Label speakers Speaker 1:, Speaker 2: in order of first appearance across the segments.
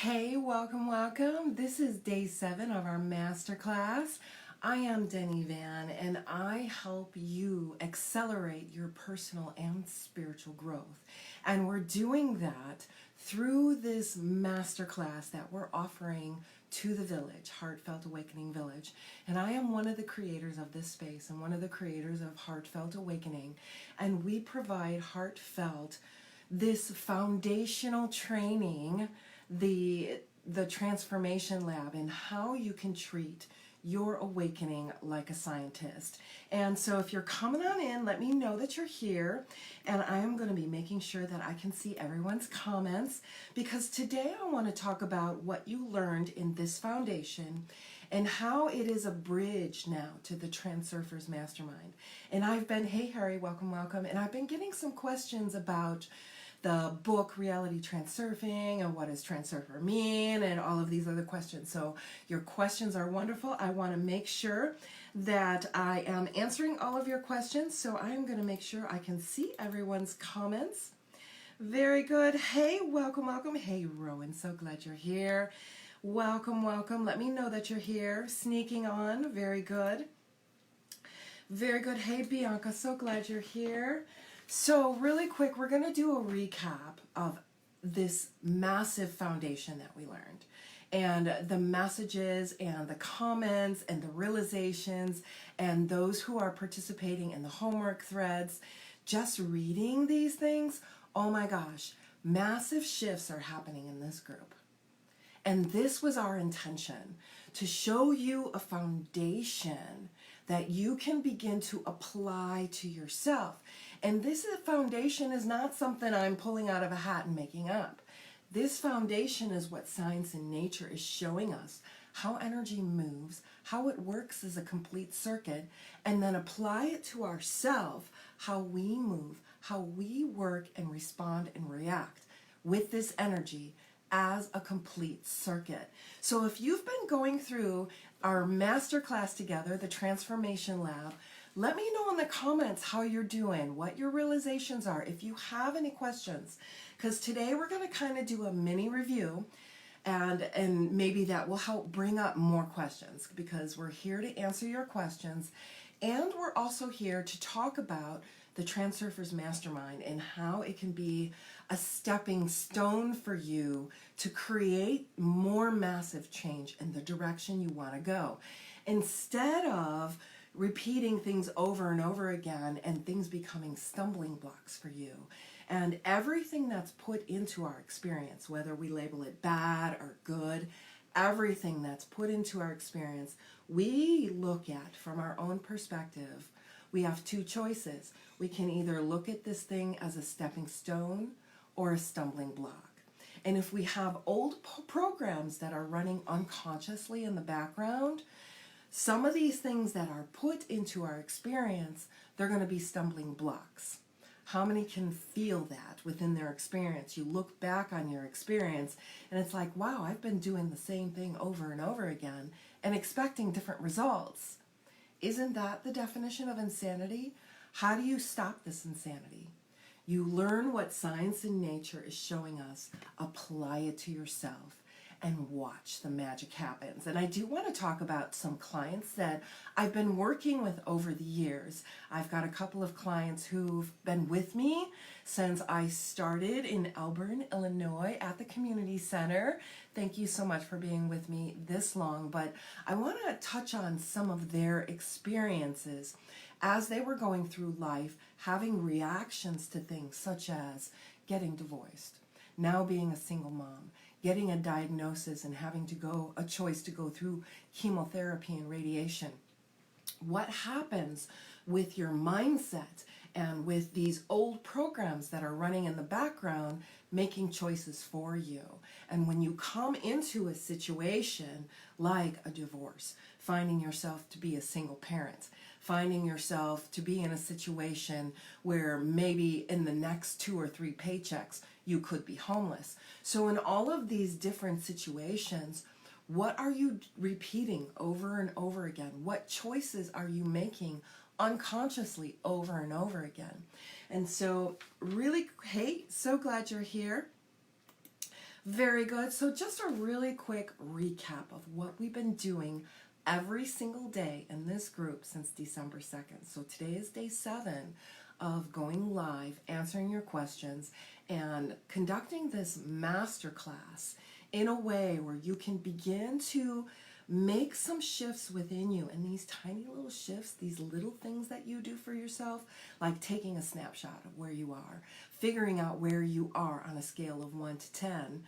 Speaker 1: Hey, welcome. This is day 7 of our masterclass. I am Denny Van, and I help you accelerate your personal and spiritual growth. And we're doing that through this masterclass that we're offering to the village, Heartfelt Awakening Village. And I am one of the creators of this space and one of the creators of Heartfelt Awakening. And we provide this foundational training, the transformation lab, and how you can treat your awakening like a scientist. And so if you're coming on in, let me know that you're here, and I am going to be making sure that I can see everyone's comments, because today I want to talk about what you learned in this foundation and how it is a bridge now to the Transurfers Mastermind. And hey Harry, welcome, and I've been getting some questions about the book Reality Transurfing and what does transurfer mean and all of these other questions. So your questions are wonderful. I want to make sure that I am answering all of your questions, so I am going to make sure I can see everyone's comments. Very good. Hey, welcome. Hey, Rowan, so glad you're here. Welcome. Let me know that you're here. Sneaking on. Very good. Hey, Bianca, so glad you're here. So really quick, we're going to do a recap of this massive foundation that we learned, and the messages and the comments and the realizations, and those who are participating in the homework threads. Just reading these things, oh my gosh, massive shifts are happening in this group. And this was our intention, to show you a foundation that you can begin to apply to yourself. And this foundation is not something I'm pulling out of a hat and making up. This foundation is what science and nature is showing us, how energy moves, how it works as a complete circuit, and then apply it to ourselves, how we move, how we work and respond and react with this energy as a complete circuit. So if you've been going through our masterclass together, the Transformation Lab, let me know in the comments how you're doing, what your realizations are, if you have any questions. Because today we're going to kind of do a mini review, and maybe that will help bring up more questions, because we're here to answer your questions. And we're also here to talk about the Transurfers Mastermind and how it can be a stepping stone for you to create more massive change in the direction you want to go. Instead of repeating things over and over again and things becoming stumbling blocks for you. And everything that's put into our experience, whether we label it bad or good, everything that's put into our experience, we look at from our own perspective. We have two choices. We can either look at this thing as a stepping stone or a stumbling block. And if we have old programs that are running unconsciously in the background, some of these things that are put into our experience, they're going to be stumbling blocks. How many can feel that within their experience? You look back on your experience and it's like, wow, I've been doing the same thing over and over again and expecting different results. Isn't that the definition of insanity? How do you stop this insanity? You learn what science and nature is showing us, apply it to yourself, and watch the magic happens. And I do want to talk about some clients that I've been working with over the years. I've got a couple of clients who've been with me since I started in Elburn, Illinois at the community center. Thank you so much for being with me this long, but I want to touch on some of their experiences as they were going through life, having reactions to things such as getting divorced, now being a single mom, getting a diagnosis and having a choice to go through chemotherapy and radiation. What happens with your mindset and with these old programs that are running in the background, making choices for you? And when you come into a situation like a divorce, finding yourself to be a single parent, finding yourself to be in a situation where maybe in the next 2 or 3 paychecks, you could be homeless. So in all of these different situations, what are you repeating over and over again? What choices are you making unconsciously over and over again? And so really, hey, so glad you're here. Very good. So just a really quick recap of what we've been doing every single day in this group since December 2nd. So today is day 7 of going live, answering your questions, and conducting this masterclass in a way where you can begin to make some shifts within you. And these tiny little shifts, these little things that you do for yourself, like taking a snapshot of where you are, figuring out where you are on a scale of 1 to 10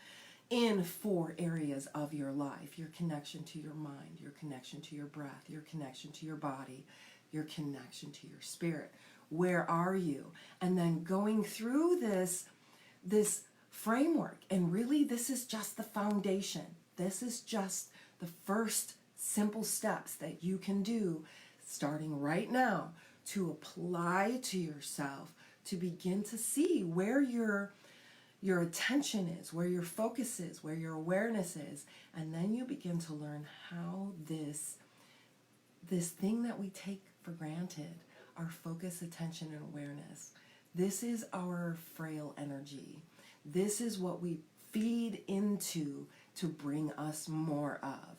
Speaker 1: in 4 areas of your life: your connection to your mind, your connection to your breath, your connection to your body, your connection to your spirit. Where are you? And then going through this framework, and really this is just the foundation. This is just the first simple steps that you can do starting right now to apply to yourself, to begin to see where your attention is, where your focus is, where your awareness is. And then you begin to learn how this thing that we take for granted, our focus, attention, and awareness, this is our frail energy. This is what we feed into to bring us more of.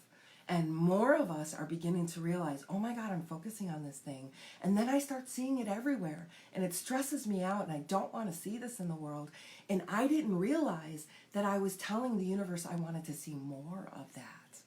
Speaker 1: And more of us are beginning to realize, oh my God, I'm focusing on this thing. And then I start seeing it everywhere. And it stresses me out, and I don't want to see this in the world. And I didn't realize that I was telling the universe I wanted to see more of that.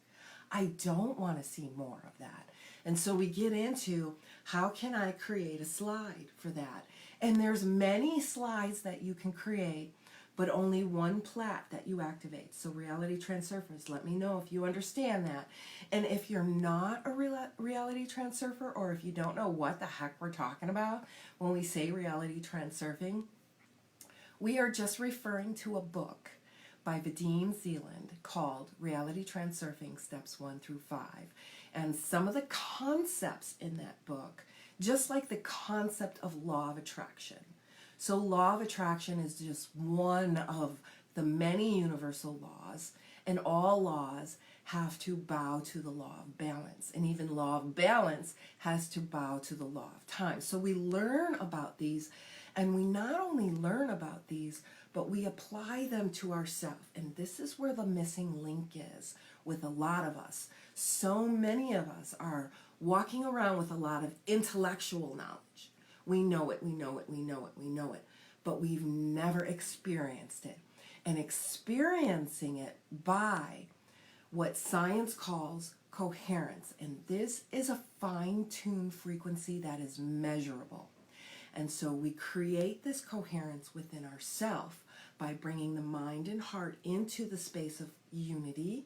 Speaker 1: I don't want to see more of that. And so we get into, how can I create a slide for that? And there's many slides that you can create, but only one plat that you activate. So Reality Transurfers, let me know if you understand that. And if you're not a Reality Transurfer, or if you don't know what the heck we're talking about when we say Reality Transurfing, we are just referring to a book by Vadim Zealand called Reality Transurfing Steps 1 through 5. And some of the concepts in that book, just like the concept of law of attraction. So law of attraction is just one of the many universal laws, and all laws have to bow to the law of balance. And even law of balance has to bow to the law of time. So we learn about these, and we not only learn about these, but we apply them to ourselves. And this is where the missing link is with a lot of us. So many of us are walking around with a lot of intellectual knowledge. We know it, we know it, we know it, we know it, but we've never experienced it. And experiencing it by what science calls coherence. And this is a fine-tuned frequency that is measurable. And so we create this coherence within ourselves by bringing the mind and heart into the space of unity,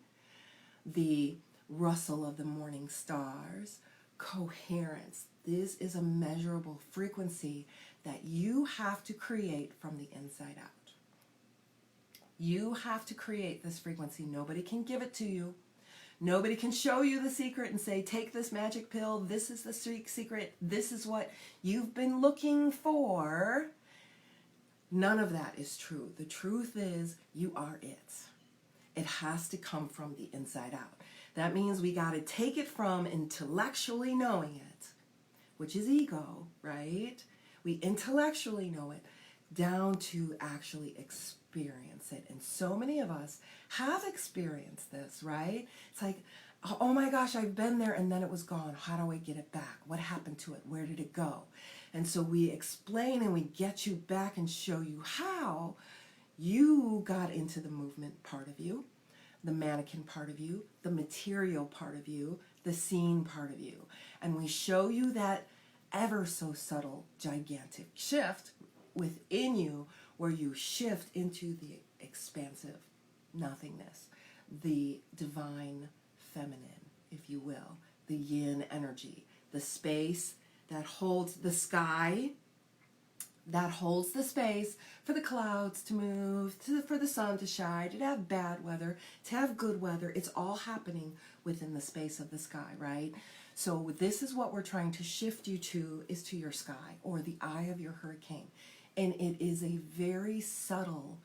Speaker 1: the rustle of the morning stars, coherence. This is a measurable frequency that you have to create from the inside out. You have to create this frequency. Nobody can give it to you. Nobody can show you the secret and say, take this magic pill, this is the secret, this is what you've been looking for. None of that is true. The truth is, you are it. It has to come from the inside out. That means we got to take it from intellectually knowing it, which is ego, right? We intellectually know it, down to actually experience it. And so many of us have experienced this, right? It's like, oh my gosh, I've been there and then it was gone. How do I get it back? What happened to it? Where did it go? And so we explain and we get you back and show you how you got into the movement part of you, the mannequin part of you, the material part of you, the scene part of you. And we show you that ever so subtle, gigantic shift within you, where you shift into the expansive nothingness, the divine feminine, if you will, the yin energy, the space that holds the sky, that holds the space for the clouds to move, for the sun to shine, to have bad weather, to have good weather. It's all happening within the space of the sky, right? So this is what we're trying to shift you to, is to your sky, or the eye of your hurricane. And it is a very subtle,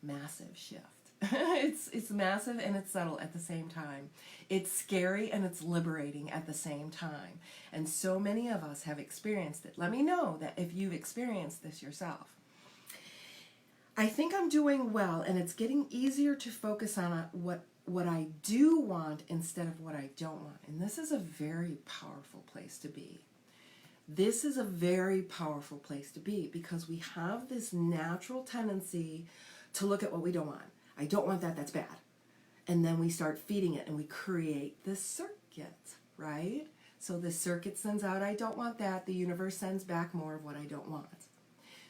Speaker 1: massive shift. It's massive and it's subtle at the same time. It's scary and it's liberating at the same time. And so many of us have experienced it. Let me know that if you've experienced this yourself. I think I'm doing well, and it's getting easier to focus on what I do want instead of what I don't want. And this is a very powerful place to be. This is a very powerful place to be because we have this natural tendency to look at what we don't want. I don't want that, that's bad. And then we start feeding it and we create this circuit, right? So the circuit sends out, I don't want that. The universe sends back more of what I don't want.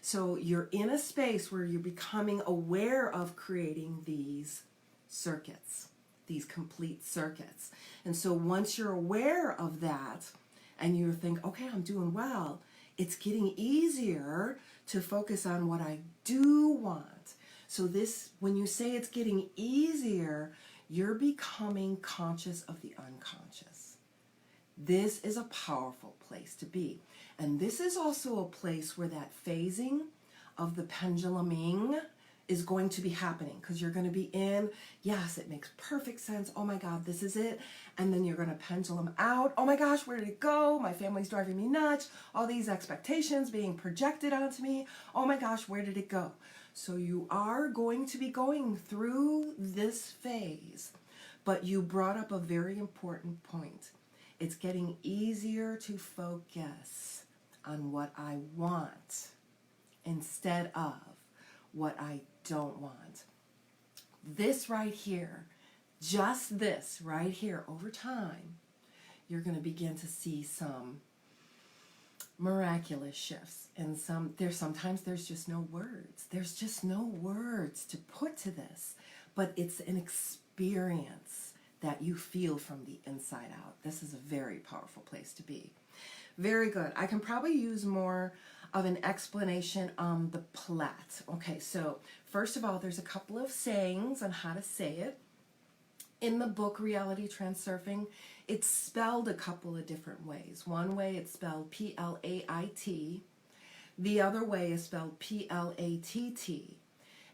Speaker 1: So you're in a space where you're becoming aware of creating these circuits, these complete circuits. And so once you're aware of that and you think, okay, I'm doing well, it's getting easier to focus on what I do want. So this, when you say it's getting easier, you're becoming conscious of the unconscious. This is a powerful place to be. And this is also a place where that phasing of the penduluming is going to be happening, because you're going to be in, yes, it makes perfect sense. Oh my God, this is it. And then you're going to pendulum out. Oh my gosh, where did it go? My family's driving me nuts. All these expectations being projected onto me. Oh my gosh, where did it go? So you are going to be going through this phase, but you brought up a very important point. It's getting easier to focus on what I want instead of what I don't want. This right here, just this right here, over time, you're going to begin to see some miraculous shifts. And sometimes there's just no words. There's just no words to put to this, but it's an experience that you feel from the inside out. This is a very powerful place to be. Very good. I can probably use more of an explanation on the plat. Okay, so first of all, there's a couple of sayings on how to say it. In the book Reality Transurfing, it's spelled a couple of different ways. One way it's spelled P-L-A-I-T. The other way is spelled P-L-A-T-T.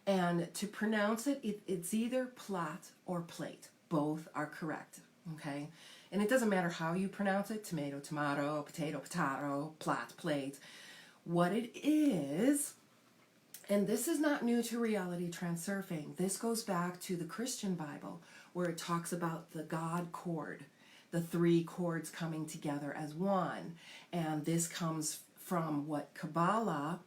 Speaker 1: And to pronounce it, it's either plat or plate. Both are correct, okay? And it doesn't matter how you pronounce it, tomato, tomato, potato, potato, plat, plate. What it is, and this is not new to Reality Transurfing. This goes back to the Christian Bible, where it talks about the God chord, the three chords coming together as one. And this comes from what Kabbalah,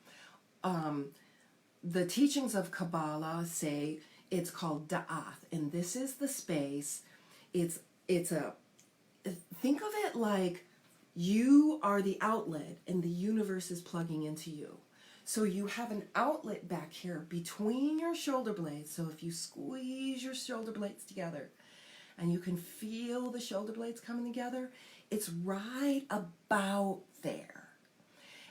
Speaker 1: the teachings of Kabbalah say it's called Da'ath. And this is the space, it's a, think of it like you are the outlet and the universe is plugging into you. So you have an outlet back here between your shoulder blades. So if you squeeze your shoulder blades together and you can feel the shoulder blades coming together, it's right about there.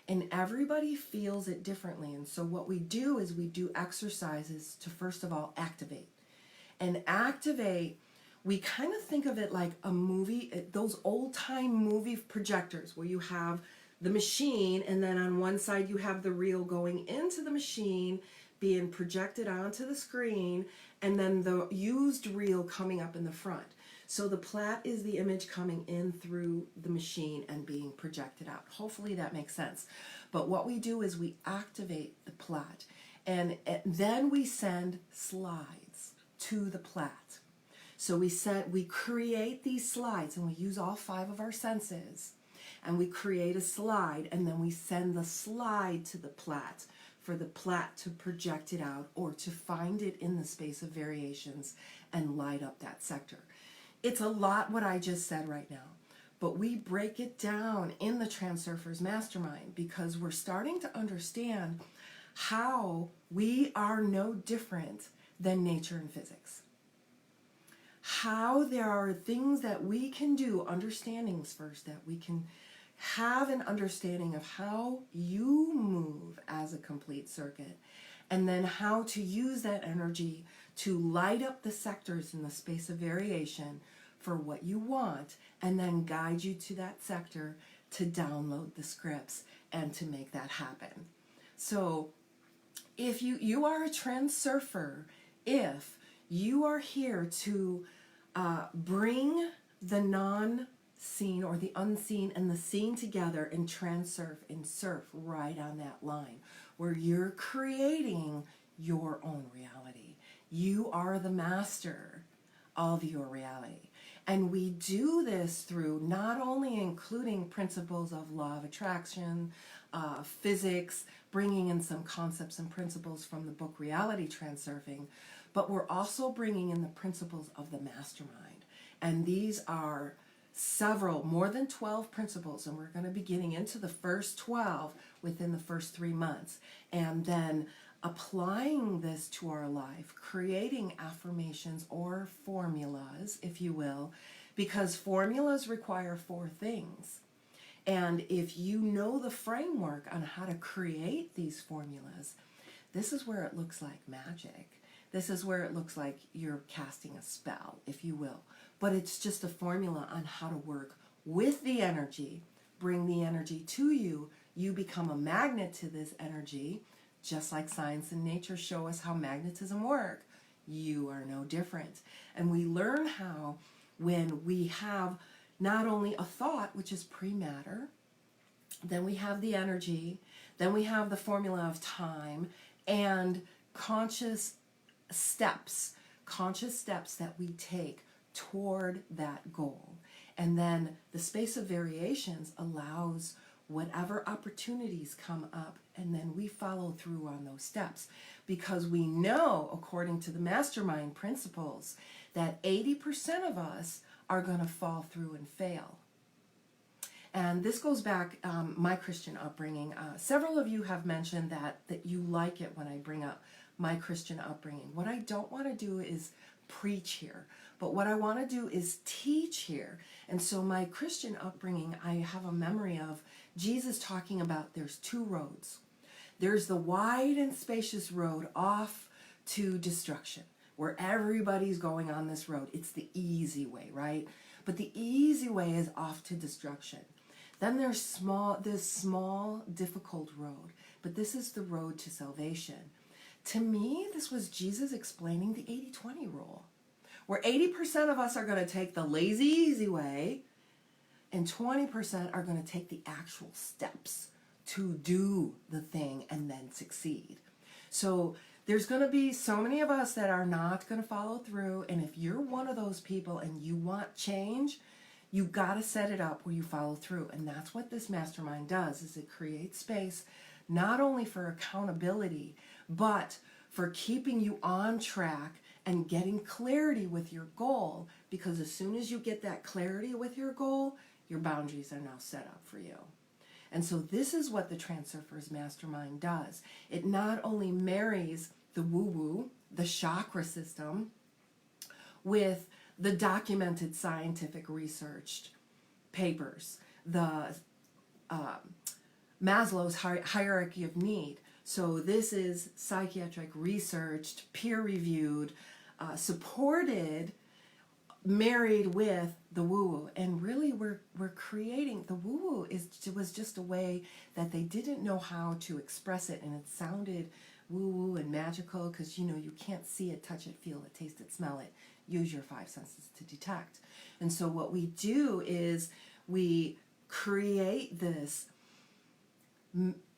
Speaker 1: And everybody feels it differently. And so what we do is we do exercises to, first of all, activate. And activate, we kind of think of it like a movie, those old-time movie projectors where you have the machine and then on one side you have the reel going into the machine being projected onto the screen and then the used reel coming up in the front. So the plat is the image coming in through the machine and being projected out. Hopefully that makes sense. But what we do is we activate the plat and then we send slides to the plat. So we create these slides and we use all 5 of our senses and we create a slide and then we send the slide to the plat for the plat to project it out or to find it in the space of variations and light up that sector. It's a lot what I just said right now, but we break it down in the Transurfers Mastermind because we're starting to understand how we are no different than nature and physics. How there are things that we can do, understandings first, that we can have an understanding of how you move as a complete circuit, and then how to use that energy to light up the sectors in the space of variation for what you want, and then guide you to that sector to download the scripts and to make that happen. So if you are a transurfer, if you are here to bring the non-seen or the unseen and the seen together and transurf and surf right on that line where you're creating your own reality. You are the master of your reality. And we do this through not only including principles of law of attraction, physics, bringing in some concepts and principles from the book Reality Transurfing, but we're also bringing in the principles of the mastermind. And these are several, more than 12 principles, and we're going to be getting into the first 12 within the first 3 months, and then applying this to our life, creating affirmations or formulas, if you will, because formulas require 4 things. And if you know the framework on how to create these formulas, this is where it looks like magic. This is where it looks like you're casting a spell, if you will. But it's just a formula on how to work with the energy, bring the energy to you. You become a magnet to this energy, just like science and nature show us how magnetism works. You are no different. And we learn how when we have not only a thought, which is pre-matter, then we have the energy, then we have the formula of time, and conscious steps that we take toward that goal. And then the space of variations allows whatever opportunities come up, and then we follow through on those steps, because we know, according to the mastermind principles, that 80% of us are going to fall through and fail. And this goes back, my Christian upbringing. Several of you have mentioned that you like it when I bring up my Christian upbringing. What I don't want to do is preach here, but what I want to do is teach here. And so my Christian upbringing, I have a memory of Jesus talking about there's 2 roads. There's the wide and spacious road off to destruction, where everybody's going on this road. It's the easy way, right? But the easy way is off to destruction. Then there's this small, difficult road, but this is the road to salvation. To me, this was Jesus explaining the 80-20 rule, where 80% of us are going to take the lazy, easy way, and 20% are going to take the actual steps to do the thing and then succeed. So there's going to be so many of us that are not going to follow through, and if you're one of those people and you want change, you got to set it up where you follow through. And that's what this mastermind does, is it creates space not only for accountability, but for keeping you on track and getting clarity with your goal, because as soon as you get that clarity with your goal, your boundaries are now set up for you. And so this is what the Transurfers Mastermind does. It not only marries the woo-woo, the chakra system, with the documented scientific researched papers, the Maslow's hierarchy of need. So this is psychiatric researched, peer-reviewed, supported, married with the woo-woo. And really we're creating, the woo-woo was just a way that they didn't know how to express it, and it sounded woo-woo and magical because, you can't see it, touch it, feel it, taste it, smell it. Use your 5 senses to detect. And so what we do is we create this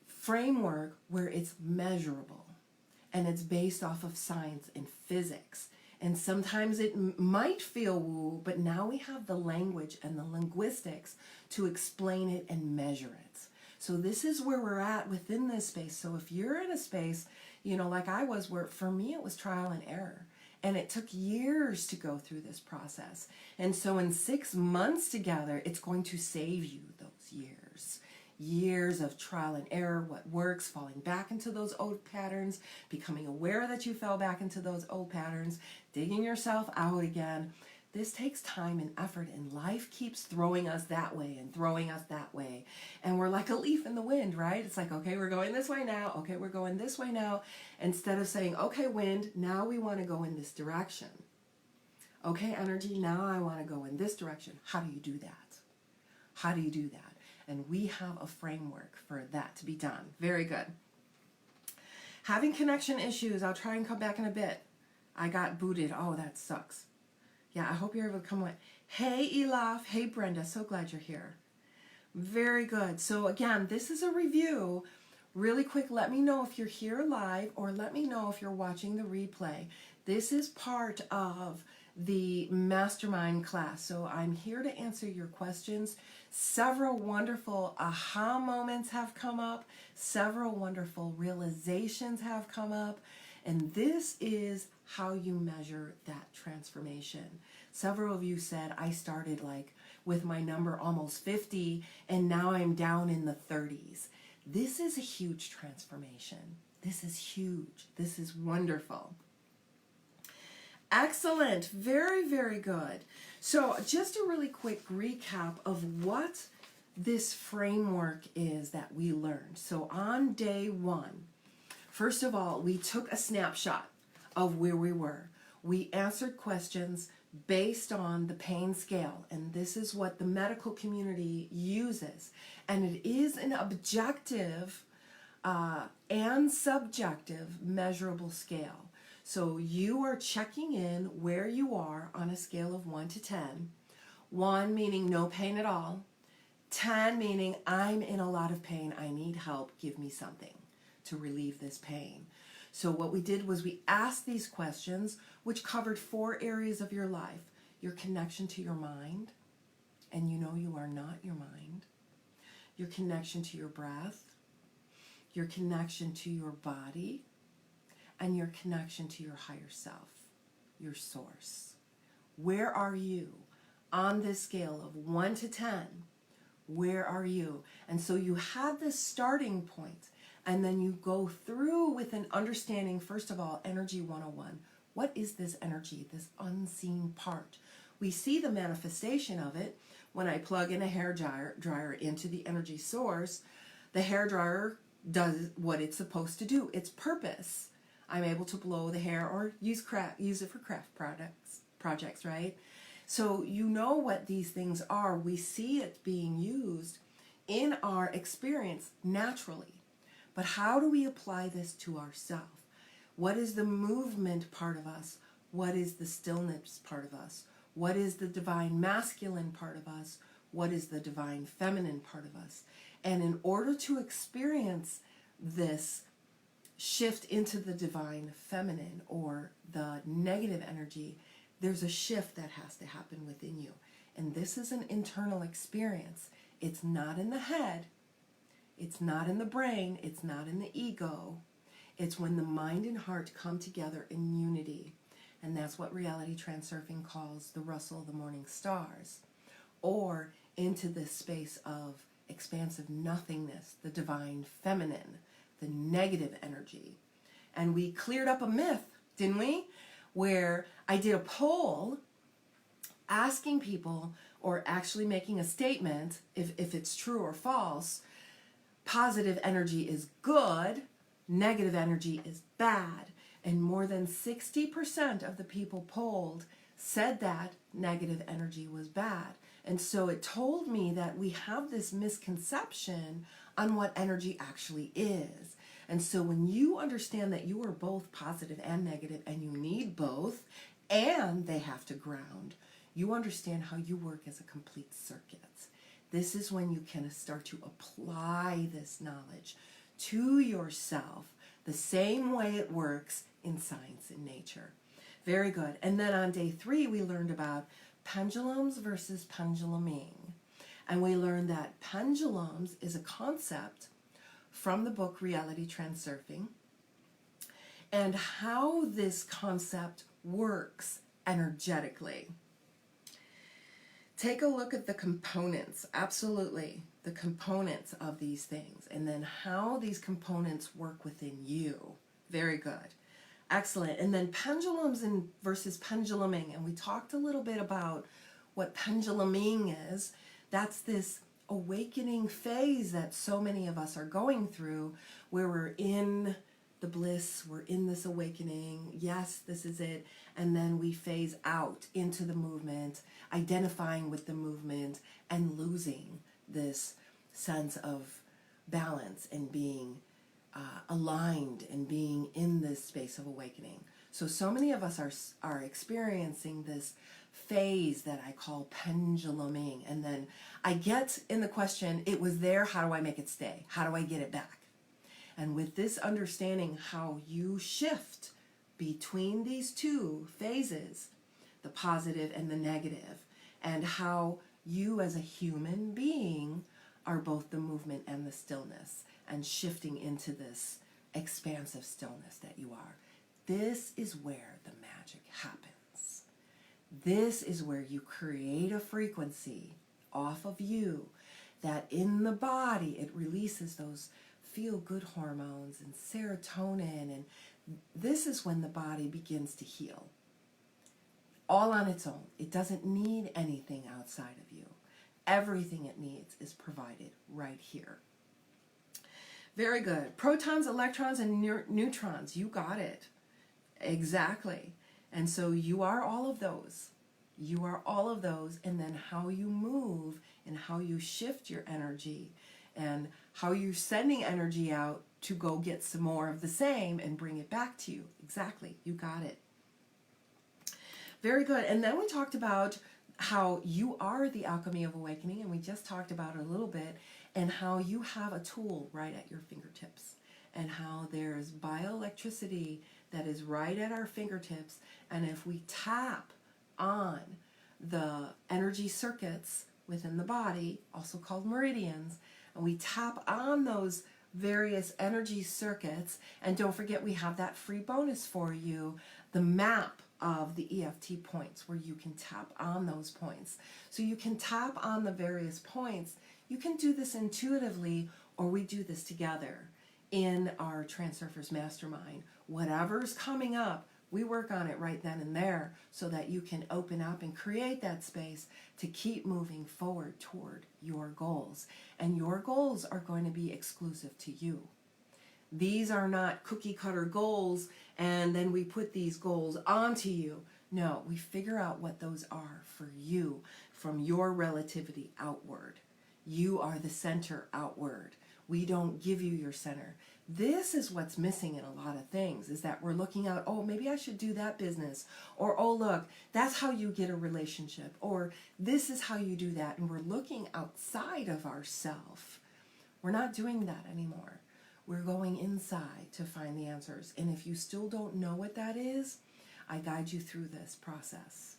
Speaker 1: framework where it's measurable, and it's based off of science and physics. And sometimes it might feel woo, but now we have the language and the linguistics to explain it and measure it. So this is where we're at within this space. So if you're in a space, like I was, where for me it was trial and error, and it took years to go through this process. And so in 6 months together, it's going to save you those years of trial and error, what works, falling back into those old patterns, becoming aware that you fell back into those old patterns, digging yourself out again. This takes time and effort, and life keeps throwing us that way and throwing us that way. And we're like a leaf in the wind, right? It's like, okay, we're going this way now. Okay, we're going this way now. Instead of saying, okay, wind, now we want to go in this direction. Okay, energy, now I want to go in this direction. How do you do that? How do you do that? And we have a framework for that to be done. Very good. Having connection issues. I'll try and come back in a bit. I got booted. Oh, that sucks. Yeah, I hope you're able to come on. Hey, Elaf. Hey, Brenda. So glad you're here. Very good. So again, this is a review Really quick, let me know if you're here live or let me know if you're watching the replay. This is part of the mastermind class. So I'm here to answer your questions. Several wonderful aha moments have come up. Several wonderful realizations have come up. And this is how you measure that transformation. Several of you said, I started like with my number almost 50 and now I'm down in the 30s. This is a huge transformation. This is huge. This is wonderful. Excellent. Very, very good. So just a really quick recap of what this framework is that we learned. So on day one, first of all, we took a snapshot of where we were. We answered questions based on the pain scale, and this is what the medical community uses. And it is an objective and subjective measurable scale. So you are checking in where you are on a scale of 1 to 10. 1 meaning no pain at all. 10 meaning I'm in a lot of pain. I need help. Give me something to relieve this pain. So what we did was we asked these questions, which covered 4 areas of your life. Your connection to your mind, and you know you are not your mind. Your connection to your breath, your connection to your body, and your connection to your higher self, your source. Where are you on this scale of 1 to 10? Where are you? And so you have this starting point, and then you go through with an understanding, first of all, Energy 101. What is this energy, this unseen part? We see the manifestation of it when I plug in a hair dryer into the energy source. The hair dryer does what it's supposed to do, its purpose. I'm able to blow the hair or use it for craft projects, right? So you know what these things are. We see it being used in our experience naturally. But how do we apply this to ourselves? What is the movement part of us? What is the stillness part of us? What is the divine masculine part of us? What is the divine feminine part of us? And in order to experience this shift into the divine feminine or the negative energy, there's a shift that has to happen within you. And this is an internal experience. It's not in the head. It's not in the brain. It's not in the ego. It's when the mind and heart come together in unity. And that's what reality transurfing calls the rustle of the morning stars. Or into this space of expansive nothingness, the divine feminine, the negative energy. And we cleared up a myth, didn't we? Where I did a poll asking people, or actually making a statement, if it's true or false. Positive energy is good, negative energy is bad. And more than 60% of the people polled said that negative energy was bad. And so it told me that we have this misconception on what energy actually is. And so when you understand that you are both positive and negative, and you need both, and they have to ground, you understand how you work as a complete circuit. This is when you can start to apply this knowledge to yourself the same way it works in science and nature. Very good. And then on day 3, we learned about pendulums versus penduluming. And we learned that pendulums is a concept from the book Reality Transurfing, and how this concept works energetically. Take a look at the components, absolutely, the components of these things, and then how these components work within you. Very good. Excellent. And then pendulums versus penduluming, and we talked a little bit about what penduluming is. That's this awakening phase that so many of us are going through, where we're in the bliss, we're in this awakening, yes, this is it, and then we phase out into the movement, identifying with the movement, and losing this sense of balance and being aligned and being in this space of awakening. So many of us are experiencing this phase that I call penduluming, and then I get in the question, it was there, how do I make it stay? How do I get it back? And with this understanding how you shift between these two phases, the positive and the negative, and how you as a human being are both the movement and the stillness, and shifting into this expansive stillness that you are. This is where the magic happens. This is where you create a frequency off of you that in the body it releases those feel-good hormones and serotonin, and this is when the body begins to heal. All on its own. It doesn't need anything outside of you. Everything it needs is provided right here. Very good. Protons, electrons, and neutrons. You got it. Exactly. And so you are all of those. You are all of those. And then how you move and how you shift your energy and how you're sending energy out to go get some more of the same and bring it back to you. Exactly. You got it. Very good. And then we talked about how you are the alchemy of awakening, and we just talked about it a little bit, and how you have a tool right at your fingertips, and how there's bioelectricity that is right at our fingertips, and if we tap on the energy circuits within the body, also called meridians, and we tap on those various energy circuits, and don't forget we have that free bonus for you, the map of the EFT points where you can tap on those points. So you can tap on the various points. You can do this intuitively, or we do this together in our Transurfers Mastermind. Whatever's coming up, we work on it right then and there so that you can open up and create that space to keep moving forward toward your goals. And your goals are going to be exclusive to you. These are not cookie cutter goals and then we put these goals onto you. No, we figure out what those are for you from your relativity outward. You are the center outward. We don't give you your center. This is what's missing in a lot of things, is that we're looking out, oh, maybe I should do that business. Or, oh, look, that's how you get a relationship. Or this is how you do that. And we're looking outside of ourselves. We're not doing that anymore. We're going inside to find the answers. And if you still don't know what that is, I guide you through this process.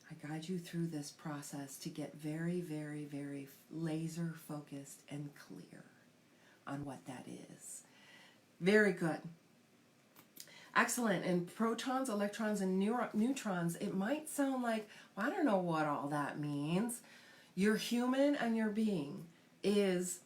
Speaker 1: I guide you through this process to get very, very, very laser focused and clear on what that is. Very good. Excellent. And protons, electrons, and neutrons, it might sound like, well, I don't know what all that means. Your human and your being is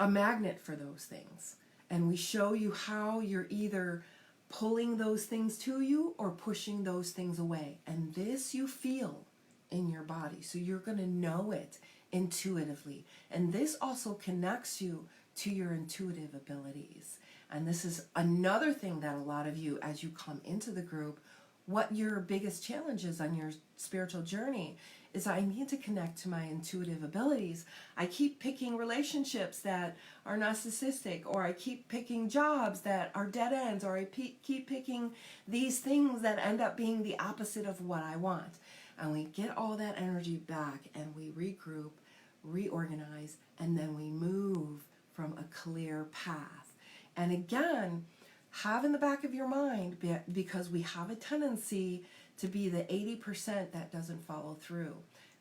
Speaker 1: a magnet for those things. And we show you how you're either pulling those things to you or pushing those things away. And this you feel in your body. So you're going to know it intuitively. And this also connects you to your intuitive abilities. And this is another thing that a lot of you, as you come into the group, what your biggest challenge is on your spiritual journey is I need to connect to my intuitive abilities. I keep picking relationships that are narcissistic, or I keep picking jobs that are dead ends, or I keep picking these things that end up being the opposite of what I want. And we get all that energy back and we regroup, reorganize, and then we move from a clear path. And again, have in the back of your mind, because we have a tendency to be the 80% that doesn't follow through.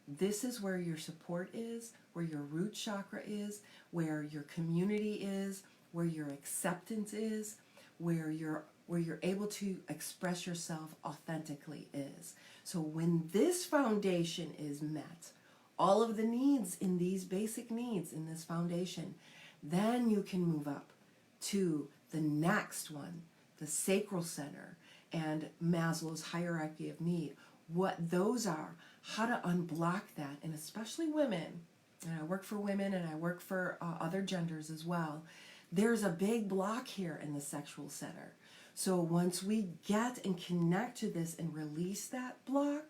Speaker 1: This is where your support is, where your root chakra is, where your community is, where your acceptance is, where you're able to express yourself authentically is. So when this foundation is met, all of the needs in these basic needs in this foundation, then you can move up to the next one, the Sacral Center and Maslow's hierarchy of need, what those are, how to unblock that, and especially women, and I work for women and I work for other genders as well, there's a big block here in the sexual center. So once we get and connect to this and release that block,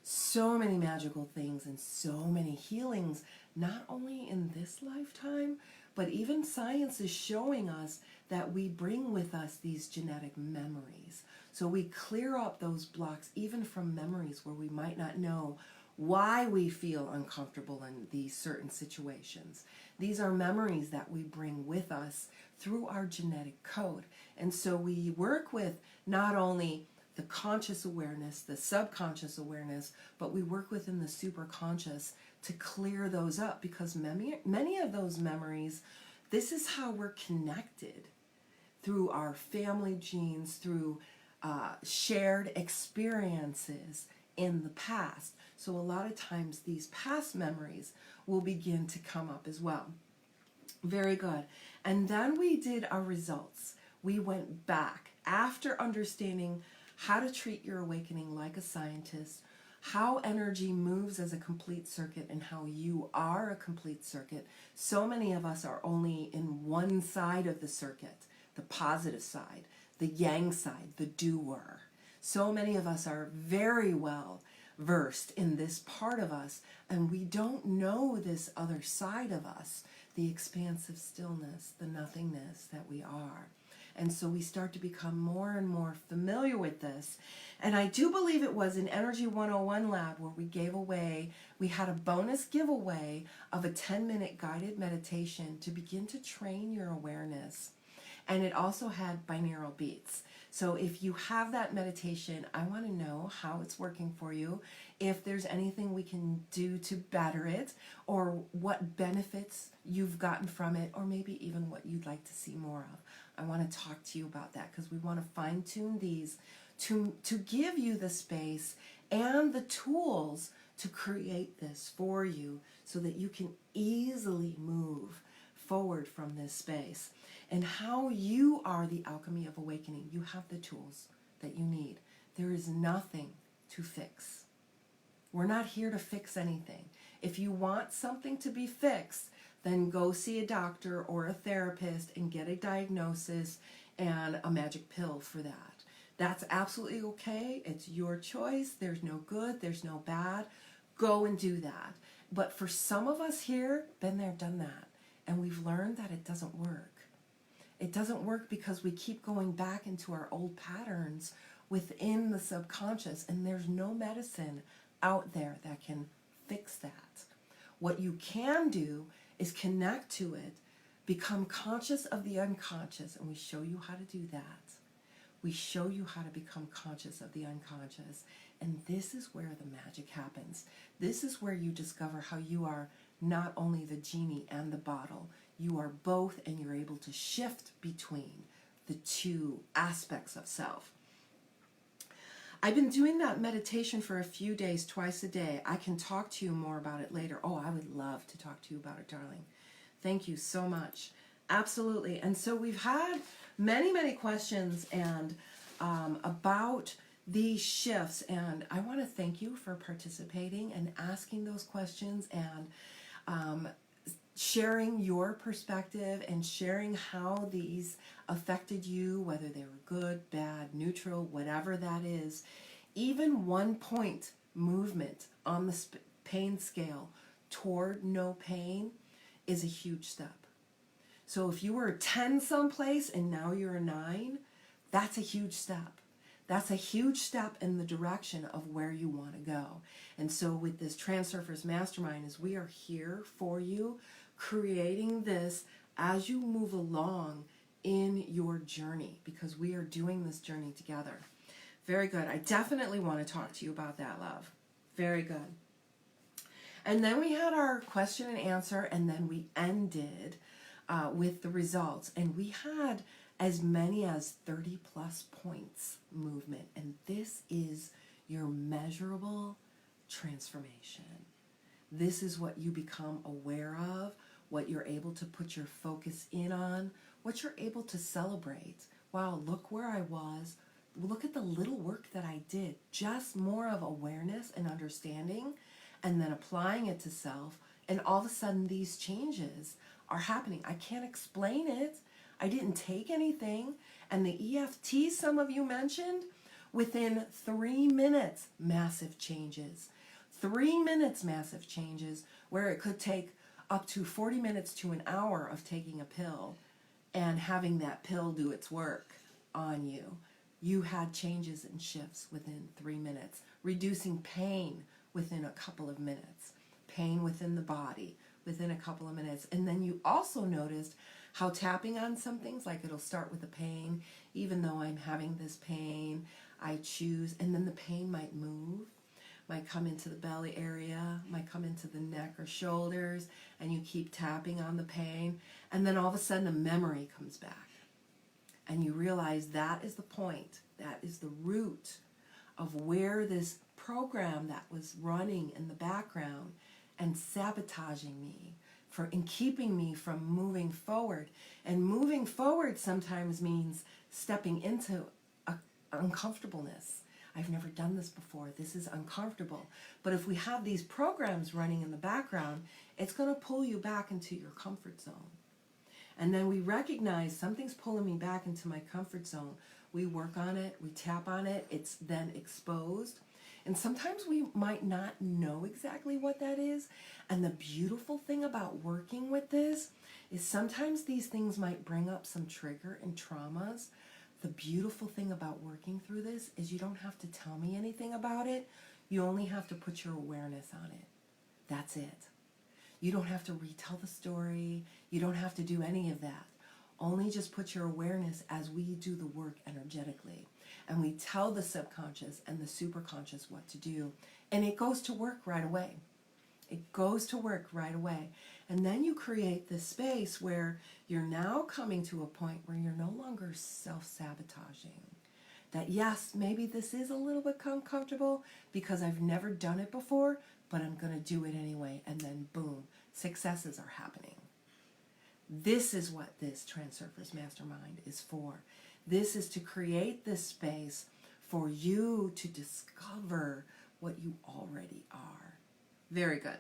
Speaker 1: so many magical things and so many healings, not only in this lifetime, but even science is showing us that we bring with us these genetic memories. So we clear up those blocks even from memories where we might not know why we feel uncomfortable in these certain situations. These are memories that we bring with us through our genetic code. And so we work with not only the conscious awareness, the subconscious awareness, but we work within the superconscious to clear those up, because many of those memories, this is how we're connected through our family genes, through shared experiences in the past. So a lot of times these past memories will begin to come up as well. Very good. And then we did our results. We went back after understanding how to treat your awakening like a scientist, how energy moves as a complete circuit, and how you are a complete circuit. So many of us are only in one side of the circuit, the positive side, the yang side, the doer. So many of us are very well versed in this part of us, and we don't know this other side of us, the expansive stillness, the nothingness that we are. And so we start to become more and more familiar with this. And I do believe it was in Energy 101 Lab where we had a bonus giveaway of a 10-minute guided meditation to begin to train your awareness. And it also had binaural beats. So if you have that meditation, I want to know how it's working for you, if there's anything we can do to better it, or what benefits you've gotten from it, or maybe even what you'd like to see more of. I want to talk to you about that, because we want to fine-tune these to give you the space and the tools to create this for you so that you can easily move forward from this space. And how you are the alchemy of awakening. You have the tools that you need. There is nothing to fix. We're not here to fix anything. If you want something to be fixed, then go see a doctor or a therapist and get a diagnosis and a magic pill for that. That's absolutely okay. It's your choice. There's no good. There's no bad. Go and do that. But for some of us here, been there, done that. And we've learned that it doesn't work. It doesn't work because we keep going back into our old patterns within the subconscious, and there's no medicine out there that can fix that. What you can do is connect to it, become conscious of the unconscious, and we show you how to do that. We show you how to become conscious of the unconscious, and this is where the magic happens. This is where you discover how you are not only the genie and the bottle, you are both, and you're able to shift between the two aspects of self. I've been doing that meditation for a few days, twice a day. I can talk to you more about it later. Oh, I would love to talk to you about it, darling. Thank you so much. Absolutely. And so we've had many, many questions and about these shifts, and I want to thank you for participating and asking those questions and sharing your perspective and sharing how these affected you, whether they were good, bad, neutral, whatever that is. Even 1 point movement on the pain scale toward no pain is a huge step. So if you were a 10 someplace and now you're a 9, that's a huge step. That's a huge step in the direction of where you want to go. And so with this Transurfers Mastermind, is we are here for you, creating this as you move along in your journey, because we are doing this journey together. Very good. I definitely want to talk to you about that, love. Very good. And then we had our question and answer, and then we ended with the results. And we had as many as 30 plus points movement. And this is your measurable transformation. This is what you become aware of, what you're able to put your focus in on, what you're able to celebrate. Wow, look where I was. Look at the little work that I did. Just more of awareness and understanding, and then applying it to self. And all of a sudden, these changes are happening. I can't explain it. I didn't take anything. And the EFT some of you mentioned, within 3 minutes, massive changes. 3 minutes, massive changes, where it could take up to 40 minutes to an hour of taking a pill and having that pill do its work on you. You had changes and shifts within 3 minutes, reducing pain within a couple of minutes, pain within the body within a couple of minutes. And then you also noticed how tapping on some things, like it'll start with the pain, even though I'm having this pain, I choose, and then the pain might move, might come into the belly area, might come into the neck or shoulders, and you keep tapping on the pain, and then all of a sudden a memory comes back. And you realize that is the point, that is the root of where this program that was running in the background and sabotaging me and keeping me from moving forward. And moving forward sometimes means stepping into uncomfortableness. I've never done this before. This is uncomfortable. But if we have these programs running in the background, it's going to pull you back into your comfort zone. And then we recognize something's pulling me back into my comfort zone. We work on it, we tap on it, it's then exposed. And sometimes we might not know exactly what that is. And the beautiful thing about working with this is sometimes these things might bring up some trigger and traumas. The beautiful thing about working through this is you don't have to tell me anything about it. You only have to put your awareness on it. That's it. You don't have to retell the story. You don't have to do any of that. Only just put your awareness as we do the work energetically. And we tell the subconscious and the superconscious what to do. And it goes to work right away. It goes to work right away. And then you create this space where you're now coming to a point where you're no longer self-sabotaging. That yes, maybe this is a little bit uncomfortable because I've never done it before, but I'm going to do it anyway. And then boom, successes are happening. This is what this Transurfers Mastermind is for. This is to create this space for you to discover what you already are. Very good.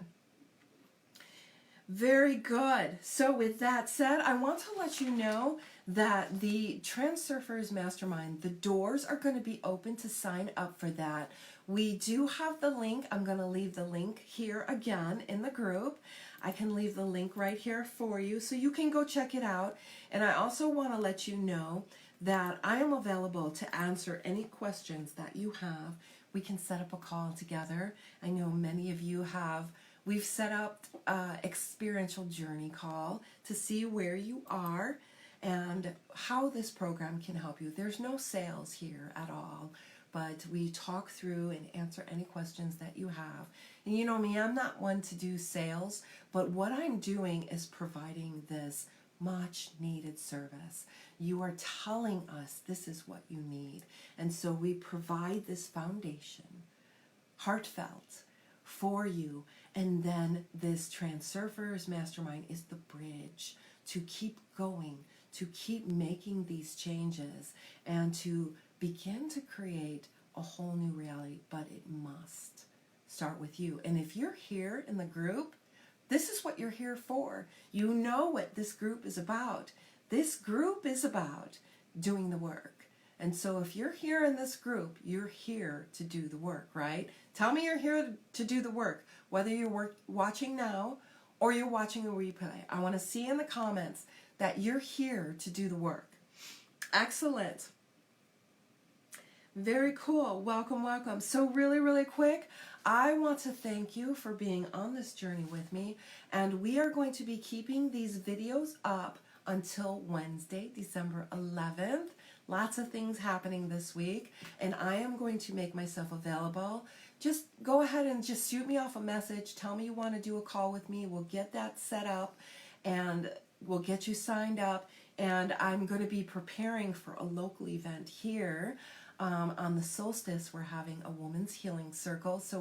Speaker 1: Very good. So with that said, I want to let you know that the Transurfers Mastermind, the doors are going to be open to sign up for that. We do have the link. I'm going to leave the link here again in the group. I can leave the link right here for you so you can go check it out. And I also want to let you know that I am available to answer any questions that you have. We can set up a call together. I know many of you have. We've set up an experiential journey call to see where you are and how this program can help you. There's no sales here at all, but we talk through and answer any questions that you have. And you know me, I'm not one to do sales, but what I'm doing is providing this much needed service. You are telling us this is what you need. And so we provide this foundation, heartfelt, for you. And then this Transurfers Mastermind is the bridge to keep going, to keep making these changes, and to begin to create a whole new reality. But it must start with you. And if you're here in the group, this is what you're here for. You know what this group is about. This group is about doing the work. And so if you're here in this group, you're here to do the work, right? Tell me you're here to do the work, whether you're watching now or you're watching a replay. I want to see in the comments that you're here to do the work. Excellent. Very cool. Welcome, welcome. So really, really quick, I want to thank you for being on this journey with me. And we are going to be keeping these videos up until Wednesday, December 11th. Lots of things happening this week, and I am going to make myself available. Just go ahead and just shoot me off a message. Tell me you want to do a call with me. We'll get that set up, and we'll get you signed up. And I'm going to be preparing for a local event here. On the solstice, we're having a woman's healing circle, so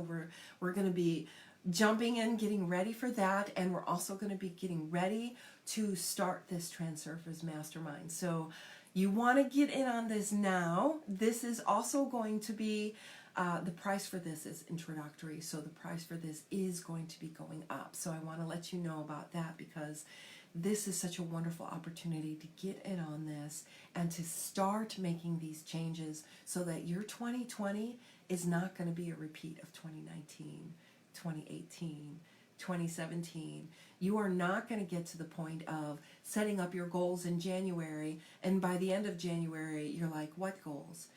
Speaker 1: we're going to be jumping in, getting ready for that, and we're also going to be getting ready to start this Transurfers Mastermind. So you want to get in on this now. This is also going to be, the price for this is introductory, so the price for this is going to be going up. So I want to let you know about that because this is such a wonderful opportunity to get in on this and to start making these changes so that your 2020 is not going to be a repeat of 2019, 2018, 2017. You are not going to get to the point of setting up your goals in January, and by the end of January, you're like, what goals?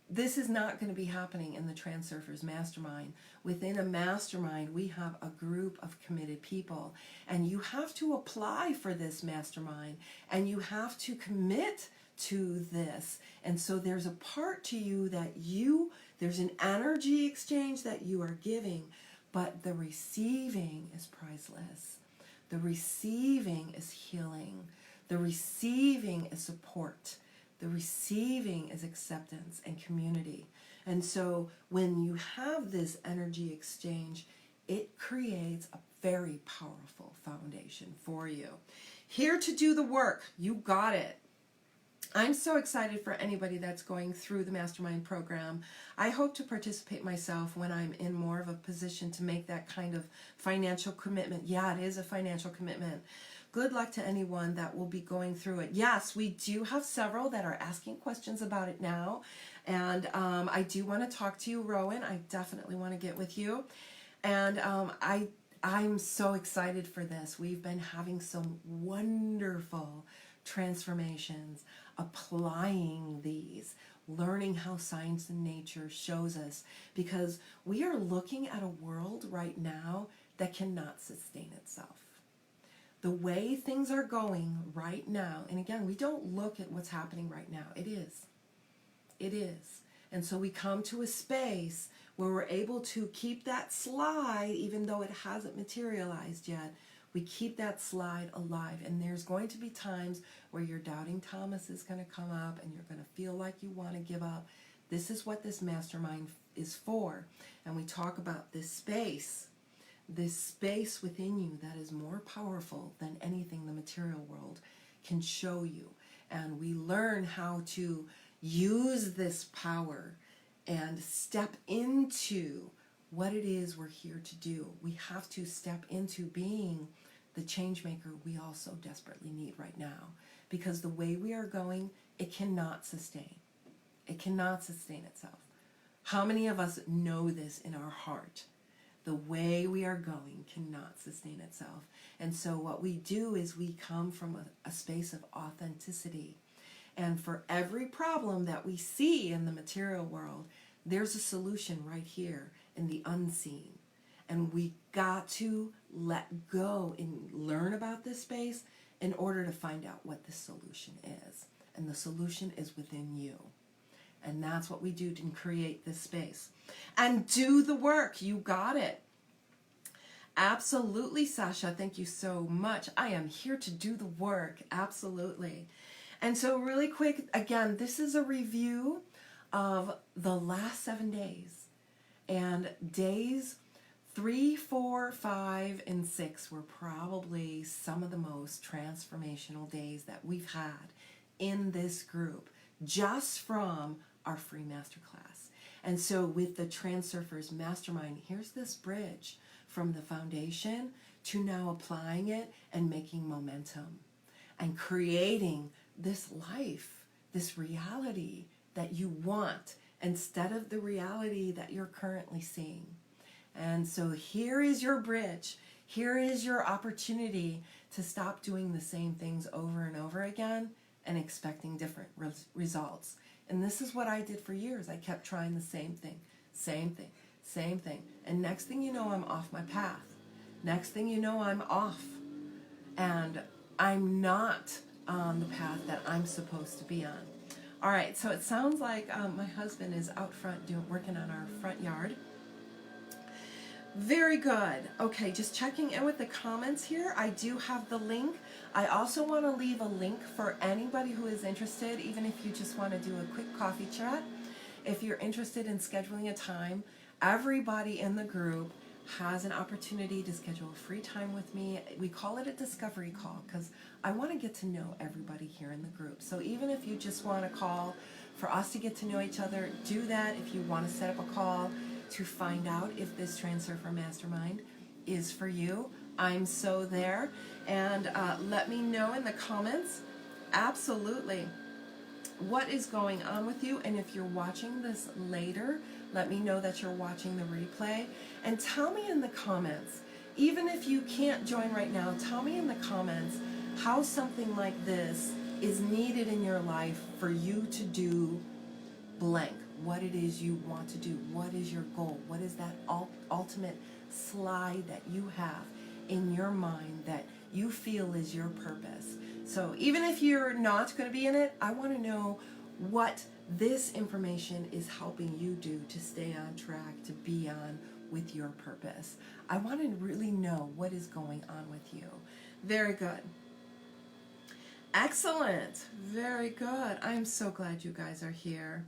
Speaker 1: This is not going to be happening in the Transurfers Mastermind. Within a mastermind, we have a group of committed people, and you have to apply for this mastermind, and you have to commit to this. And so there's a part to you that there's an energy exchange that you are giving, but the receiving is priceless. The receiving is healing. The receiving is support. The receiving is acceptance and community. And so when you have this energy exchange, it creates a very powerful foundation for you. Here to do the work. You got it. I'm so excited for anybody that's going through the mastermind program. I hope to participate myself when I'm in more of a position to make that kind of financial commitment. Yeah, it is a financial commitment. Good luck to anyone that will be going through it. Yes, we do have several that are asking questions about it now. And I do want to talk to you, Rowan. I definitely want to get with you. And I'm so excited for this. We've been having some wonderful transformations, applying these, learning how science and nature shows us, because we are looking at a world right now that cannot sustain itself. The way things are going right now, and again, we don't look at what's happening right now. It is. It is. And so we come to a space where we're able to keep that slide, even though it hasn't materialized yet. We keep that slide alive. And there's going to be times where your doubting Thomas is going to come up and you're going to feel like you want to give up. This is what this mastermind is for. And we talk about this space within you that is more powerful than anything the material world can show you. And we learn how to use this power and step into what it is we're here to do. We have to step into being the change maker we also desperately need right now, because the way we are going, it cannot sustain. It cannot sustain itself. How many of us know this in our heart? The way we are going cannot sustain itself. And so what we do is we come from a space of authenticity. And for every problem that we see in the material world, there's a solution right here in the unseen. And we got to let go and learn about this space in order to find out what the solution is. And the solution is within you. And that's what we do to create this space. And do the work. You got it. Absolutely, Sasha. Thank you so much. I am here to do the work. Absolutely. And so really quick, again, this is a review of the last 7 days. And days 3, 4, 5, and 6 were probably some of the most transformational days that we've had in this group, just from our free masterclass. And so with the Transurfers Mastermind, here's this bridge from the foundation to now applying it and making momentum and creating this life, this reality that you want instead of the reality that you're currently seeing. And so here is your bridge. Here is your opportunity to stop doing the same things over and over again and expecting different results. And this is what I did for years. I kept trying the same thing, same thing, same thing. And next thing you know, I'm off my path. Next thing you know, I'm off. And I'm not on the path that I'm supposed to be on. All right, so it sounds like my husband is out front working on our front yard. Very good. Okay, just checking in with the comments here. I do have the link. I also want to leave a link for anybody who is interested, even if you just want to do a quick coffee chat. If you're interested in scheduling a time, everybody in the group has an opportunity to schedule a free time with me. We call it a discovery call because I want to get to know everybody here in the group. So even if you just want to call for us to get to know each other, do that. If you want to set up a call to find out if this Transurfer Mastermind is for you, I'm so there. And let me know in the comments, absolutely, what is going on with you. And if you're watching this later, let me know that you're watching the replay. And tell me in the comments, even if you can't join right now, tell me in the comments how something like this is needed in your life for you to do blank. what it is you want to do. What is your goal? What is that ultimate slide that you have in your mind that you feel is your purpose? So even if you're not going to be in it, I want to know what this information is helping you do to stay on track, to be on with your purpose. I want to really know what is going on with you. Very good. Excellent. Very good. I'm so glad you guys are here.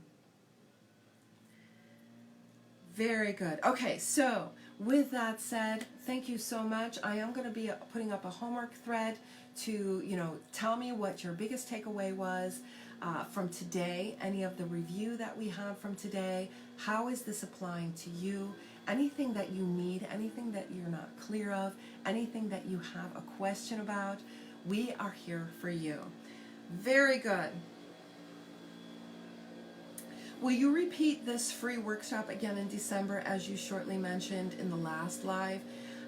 Speaker 1: Very good. Okay, so with that said, thank you so much. I am going to be putting up a homework thread to, tell me what your biggest takeaway was from today, any of the review that we had from today. How is this applying to you? Anything that you need, anything that you're not clear of, anything that you have a question about, we are here for you. Very good. Will you repeat this free workshop again in December, as you shortly mentioned in the last live?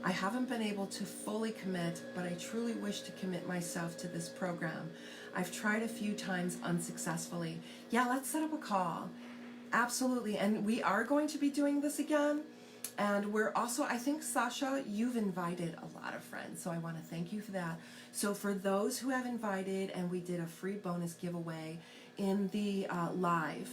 Speaker 1: I haven't been able to fully commit, but I truly wish to commit myself to this program. I've tried a few times unsuccessfully. Yeah, let's set up a call. Absolutely. And we are going to be doing this again. And we're also, I think, Sasha, you've invited a lot of friends, so I want to thank you for that. So for those who have invited, and we did a free bonus giveaway in the live,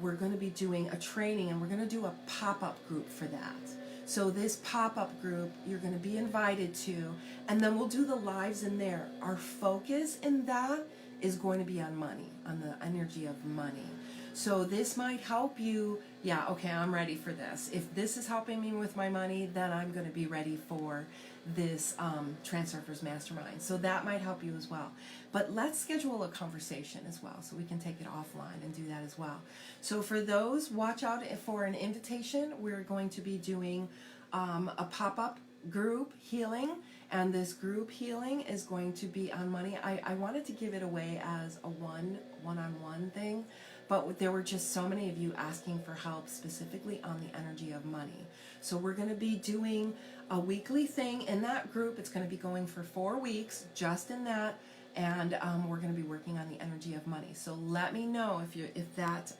Speaker 1: we're going to be doing a training, and we're going to do a pop-up group for that. So this pop-up group, you're going to be invited to, and then we'll do the lives in there. Our focus in that is going to be on money, on the energy of money. So this might help you. Yeah, okay, I'm ready for this. If this is helping me with my money, then I'm going to be ready for this Transurfers Mastermind. So that might help you as well. But let's schedule a conversation as well, so we can take it offline and do that as well. So for those, watch out for an invitation. We're going to be doing a pop-up group healing, and this group healing is going to be on money. I wanted to give it away as a one-on-one thing, but there were just so many of you asking for help specifically on the energy of money. So we're going to be doing a weekly thing in that group. It's going to be going for 4 weeks, just in that, and we're going to be working on the energy of money. So let me know if that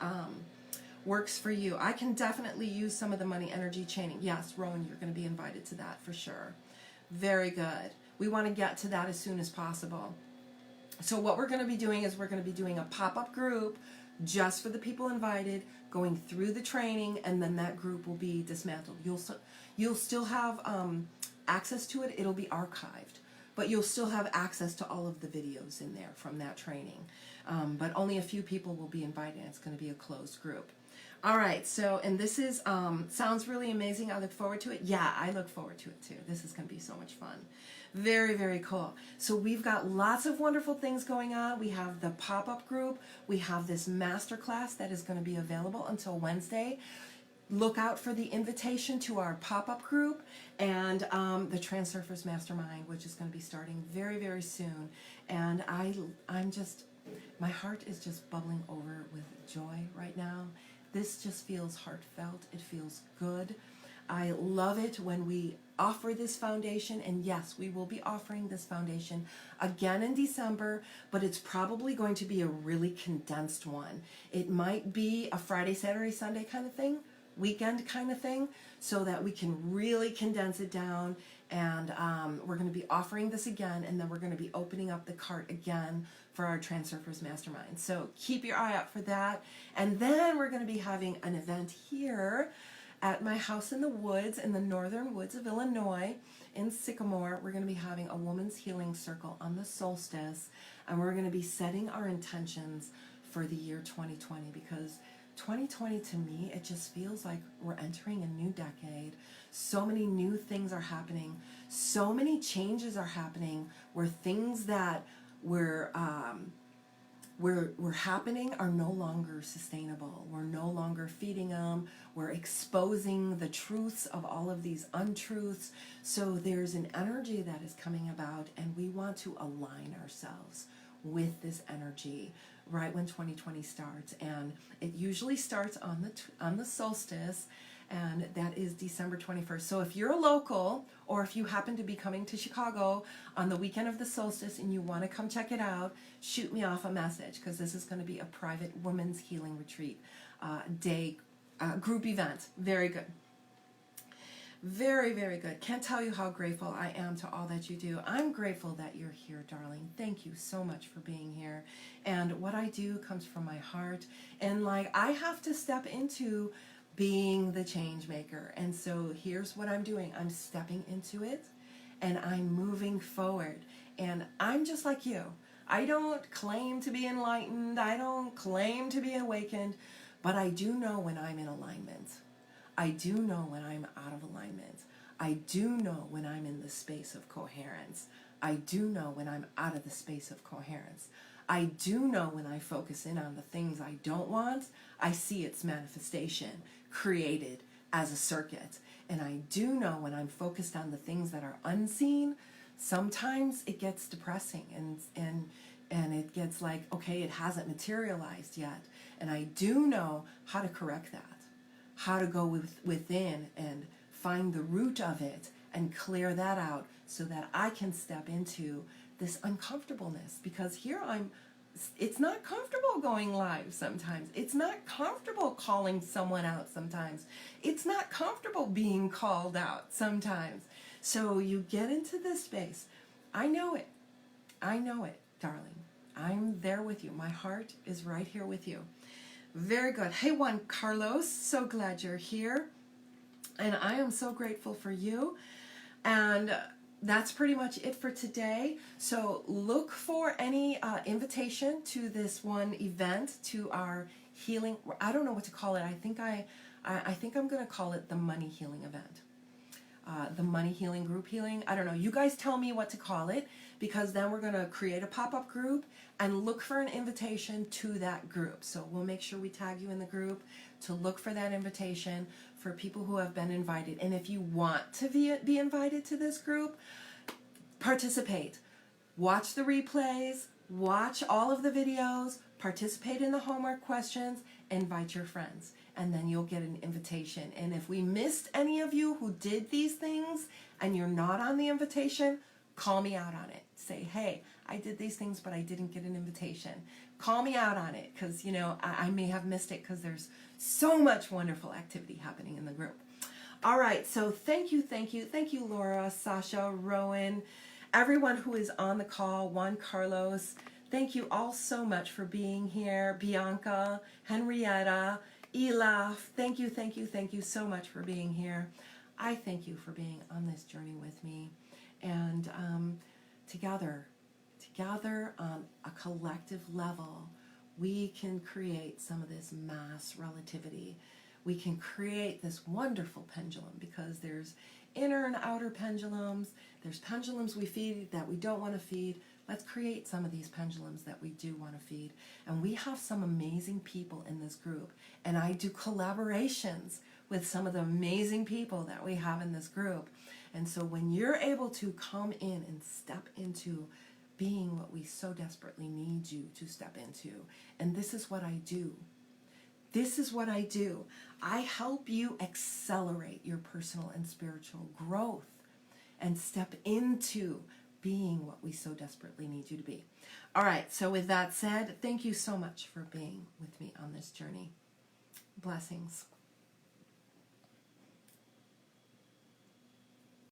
Speaker 1: works for you. I can definitely use some of the money energy chaining. Yes, Rowan, you're going to be invited to that for sure. Very good. We want to get to that as soon as possible. So what we're going to be doing is we're going to be doing a pop-up group just for the people invited, going through the training, and then that group will be dismantled. You'll still have access to it. It'll be archived, but you'll still have access to all of the videos in there from that training. But only a few people will be invited. It's going to be a closed group. All right, so, and this is, sounds really amazing. I look forward to it. Yeah, I look forward to it too. This is going to be so much fun. Very, very cool. So we've got lots of wonderful things going on. We have the pop-up group. We have this masterclass that is going to be available until Wednesday. Look out for the invitation to our pop-up group and the Transurfers Mastermind, which is going to be starting very, very soon. And I'm just, my heart is just bubbling over with joy right now. This just feels heartfelt. It feels good. I love it when we offer this foundation, and yes, we will be offering this foundation again in December, but it's probably going to be a really condensed one. It might be a Friday, Saturday, Sunday kind of thing, weekend kind of thing, so that we can really condense it down. And we're going to be offering this again, and then we're going to be opening up the cart again for our Transurfers Mastermind. So keep your eye out for that. And then we're going to be having an event here at my house in the woods, in the northern woods of Illinois, in Sycamore. We're going to be having a woman's healing circle on the solstice, and we're going to be setting our intentions for the year 2020, because 2020 to me, it just feels like we're entering a new decade. So many new things are happening. So many changes are happening where things that were happening are no longer sustainable. We're no longer feeding them. We're exposing the truths of all of these untruths. So there's an energy that is coming about, and we want to align ourselves with this energy right when 2020 starts. And it usually starts on the solstice, and that is December 21st. So if you're a local, or if you happen to be coming to Chicago on the weekend of the solstice and you want to come check it out, shoot me off a message, because this is going to be a private women's healing retreat. day group event. Very good. Very, very good. Can't tell you how grateful I am to all that you do. I'm grateful that you're here, darling. Thank you so much for being here. And what I do comes from my heart. And like, I have to step into being the change maker. And so here's what I'm doing. I'm stepping into it and I'm moving forward. And I'm just like you. I don't claim to be enlightened. I don't claim to be awakened, but I do know when I'm in alignment. I do know when I'm out of alignment. I do know when I'm in the space of coherence. I do know when I'm out of the space of coherence. I do know when I focus in on the things I don't want, I see its manifestation created as a circuit. And I do know when I'm focused on the things that are unseen, sometimes it gets depressing and it gets like, okay, it hasn't materialized yet. And I do know how to correct that. How to go within and find the root of it and clear that out so that I can step into this uncomfortableness, because here it's not comfortable going live sometimes. It's not comfortable calling someone out sometimes. It's not comfortable being called out sometimes. So you get into this space. I know it. I know it, darling. I'm there with you. My heart is right here with you. Very good. Hey, Juan Carlos, so glad you're here. And I am so grateful for you. And that's pretty much it for today. So look for any invitation to this one event, to our healing. I don't know what to call it. I think I'm going to call it the money healing event. The money healing, group healing. I don't know. You guys tell me what to call it, because then we're going to create a pop-up group and look for an invitation to that group. So we'll make sure we tag you in the group to look for that invitation for people who have been invited. And if you want to be invited to this group, participate. Watch the replays, watch all of the videos, participate in the homework questions, invite your friends, and then you'll get an invitation. And if we missed any of you who did these things and you're not on the invitation, call me out on it. Say, hey, I did these things, but I didn't get an invitation. Call me out on it, because, you know, I may have missed it, because there's so much wonderful activity happening in the group. All right, so thank you, Laura, Sasha, Rowan, everyone who is on the call, Juan Carlos. Thank you all so much for being here. Bianca, Henrietta, Elaf, thank you so much for being here. I thank you for being on this journey with me. And together on a collective level, we can create some of this mass relativity. We can create this wonderful pendulum, because there's inner and outer pendulums. There's pendulums we feed that we don't want to feed. Let's create some of these pendulums that we do want to feed. And we have some amazing people in this group. And I do collaborations with some of the amazing people that we have in this group. And so when you're able to come in and step into being what we so desperately need you to step into, and this is what I do. This is what I do. I help you accelerate your personal and spiritual growth and step into being what we so desperately need you to be. All right, so with that said, thank you so much for being with me on this journey. Blessings.